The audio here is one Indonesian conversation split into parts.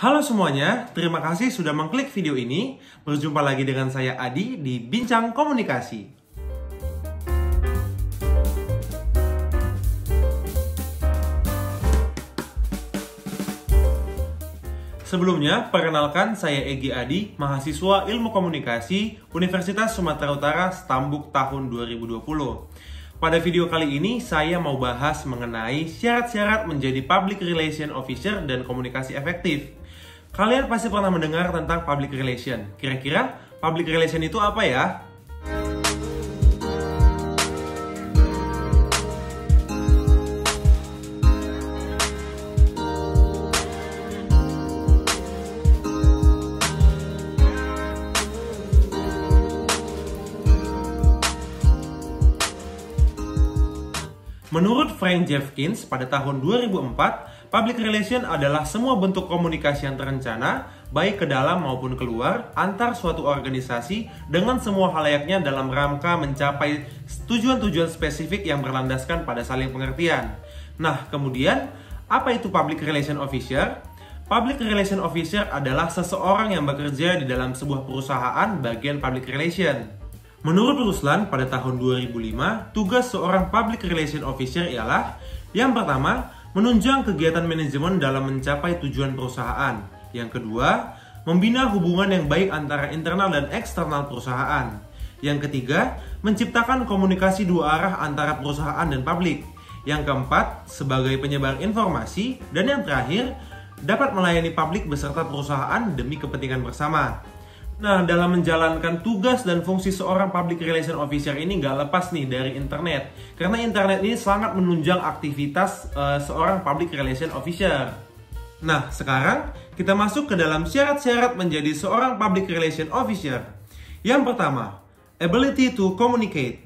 Halo semuanya, terima kasih sudah mengklik video ini. Berjumpa lagi dengan saya Adi di Bincang Komunikasi. Sebelumnya, perkenalkan saya Egy Adi, mahasiswa Ilmu Komunikasi Universitas Sumatera Utara Stambuk tahun 2020. Pada video kali ini, saya mau bahas mengenai syarat-syarat menjadi Public Relation Officer dan komunikasi efektif. Kalian pasti pernah mendengar tentang Public Relation. Kira-kira Public Relation itu apa ya? Menurut Frank Jeffkins, pada tahun 2004, public relation adalah semua bentuk komunikasi yang terencana, baik ke dalam maupun keluar, antar suatu organisasi dengan semua halayaknya dalam rangka mencapai tujuan-tujuan spesifik yang berlandaskan pada saling pengertian. Nah, kemudian, apa itu public relation officer? Public relation officer adalah seseorang yang bekerja di dalam sebuah perusahaan bagian public relation. Menurut Ruslan, pada tahun 2005, tugas seorang Public Relation Officer ialah yang pertama, menunjang kegiatan manajemen dalam mencapai tujuan perusahaan. Yang kedua, membina hubungan yang baik antara internal dan eksternal perusahaan. Yang ketiga, menciptakan komunikasi dua arah antara perusahaan dan publik. Yang keempat, sebagai penyebar informasi. Dan yang terakhir, dapat melayani publik beserta perusahaan demi kepentingan bersama. Nah, dalam menjalankan tugas dan fungsi seorang Public Relation Officer ini nggak lepas nih dari internet. Karena internet ini sangat menunjang aktivitas seorang Public Relation Officer. Nah, sekarang kita masuk ke dalam syarat-syarat menjadi seorang Public Relation Officer. Yang pertama, ability to communicate.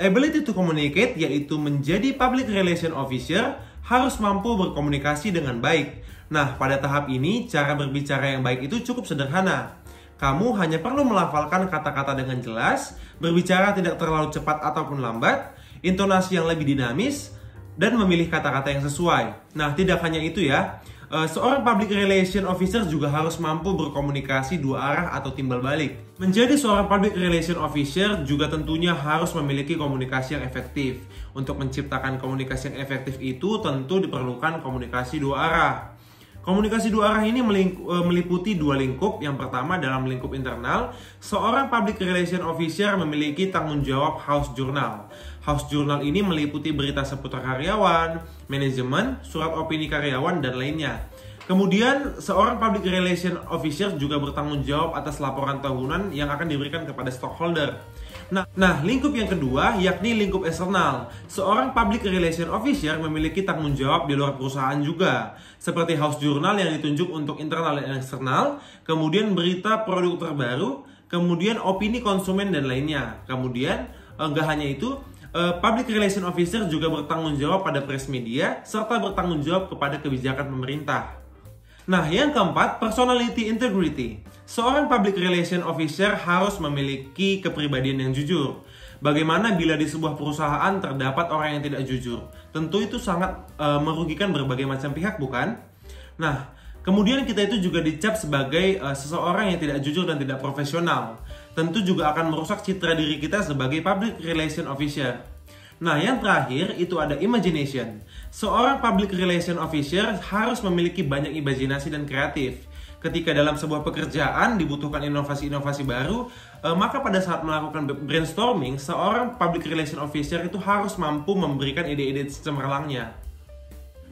Ability to communicate yaitu menjadi Public Relation Officer harus mampu berkomunikasi dengan baik. Nah, pada tahap ini cara berbicara yang baik itu cukup sederhana. Kamu hanya perlu melafalkan kata-kata dengan jelas, berbicara tidak terlalu cepat ataupun lambat, intonasi yang lebih dinamis, dan memilih kata-kata yang sesuai. Nah, tidak hanya itu ya, seorang Public Relation Officer juga harus mampu berkomunikasi dua arah atau timbal balik. Menjadi seorang Public Relation Officer juga tentunya harus memiliki komunikasi yang efektif. Untuk menciptakan komunikasi yang efektif itu tentu diperlukan komunikasi dua arah. Komunikasi dua arah ini meliputi dua lingkup. Yang pertama dalam lingkup internal, seorang Public Relation Officer memiliki tanggung jawab house journal. House journal ini meliputi berita seputar karyawan, manajemen, surat opini karyawan, dan lainnya. Kemudian, seorang Public Relation Officer juga bertanggung jawab atas laporan tahunan yang akan diberikan kepada stockholder. Nah, lingkup yang kedua yakni lingkup eksternal. Seorang Public Relation Officer memiliki tanggung jawab di luar perusahaan juga, seperti house journal yang ditunjuk untuk internal dan eksternal, kemudian berita produk terbaru, kemudian opini konsumen dan lainnya. Kemudian, enggak hanya itu, Public Relation Officer juga bertanggung jawab pada press media, serta bertanggung jawab kepada kebijakan pemerintah. Nah, yang keempat, personality integrity. Seorang Public Relation Officer harus memiliki kepribadian yang jujur. Bagaimana bila di sebuah perusahaan terdapat orang yang tidak jujur? Tentu itu sangat merugikan berbagai macam pihak, bukan? Nah, kemudian kita itu juga dicap sebagai seseorang yang tidak jujur dan tidak profesional. Tentu juga akan merusak citra diri kita sebagai Public Relation Officer. Nah, yang terakhir itu ada imagination. Seorang Public Relation Officer harus memiliki banyak imajinasi dan kreatif. Ketika dalam sebuah pekerjaan dibutuhkan inovasi-inovasi baru, maka pada saat melakukan brainstorming, seorang Public Relation Officer itu harus mampu memberikan ide-ide cemerlangnya.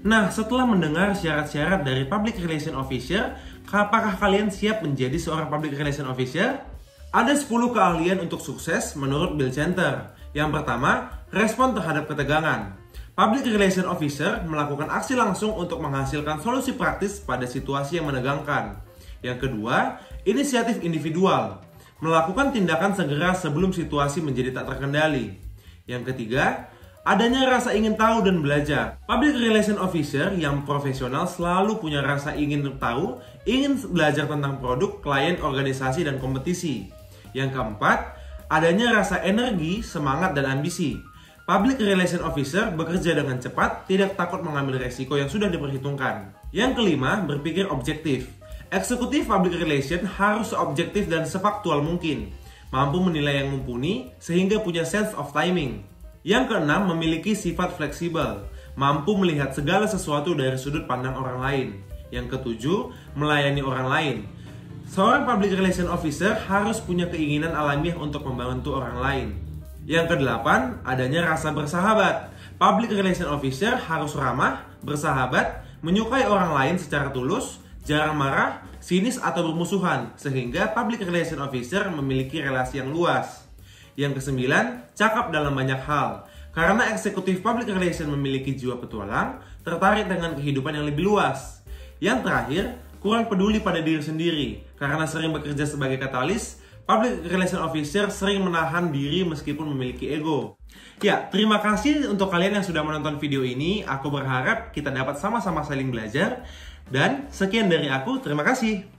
Nah, setelah mendengar syarat-syarat dari Public Relation Officer, apakah kalian siap menjadi seorang Public Relation Officer? Ada 10 keahlian untuk sukses menurut Bill Center. Yang pertama, respon terhadap ketegangan. Public Relation Officer melakukan aksi langsung untuk menghasilkan solusi praktis pada situasi yang menegangkan. Yang kedua, inisiatif individual. Melakukan tindakan segera sebelum situasi menjadi tak terkendali. Yang ketiga, adanya rasa ingin tahu dan belajar. Public Relation Officer yang profesional selalu punya rasa ingin tahu, ingin belajar tentang produk, klien, organisasi, dan kompetisi. Yang keempat, adanya rasa energi, semangat, dan ambisi. Public Relation Officer bekerja dengan cepat, tidak takut mengambil resiko yang sudah diperhitungkan. Yang kelima, berpikir objektif. Eksekutif public relation harus seobjektif dan sefaktual mungkin, mampu menilai yang mumpuni sehingga punya sense of timing. Yang keenam, memiliki sifat fleksibel, mampu melihat segala sesuatu dari sudut pandang orang lain. Yang ketujuh, melayani orang lain. Seorang public relation officer harus punya keinginan alamiah untuk membantu orang lain. Yang kedelapan, adanya rasa bersahabat. Public relation officer harus ramah, bersahabat, menyukai orang lain secara tulus, jarang marah, sinis atau bermusuhan, sehingga public relation officer memiliki relasi yang luas. Yang kesembilan, cakap dalam banyak hal. Karena eksekutif public relation memiliki jiwa petualang, tertarik dengan kehidupan yang lebih luas. Yang terakhir, kurang peduli pada diri sendiri. Karena sering bekerja sebagai katalis, public relation officer sering menahan diri meskipun memiliki ego. Ya, terima kasih untuk kalian yang sudah menonton video ini. Aku berharap kita dapat sama-sama saling belajar. Dan sekian dari aku, terima kasih.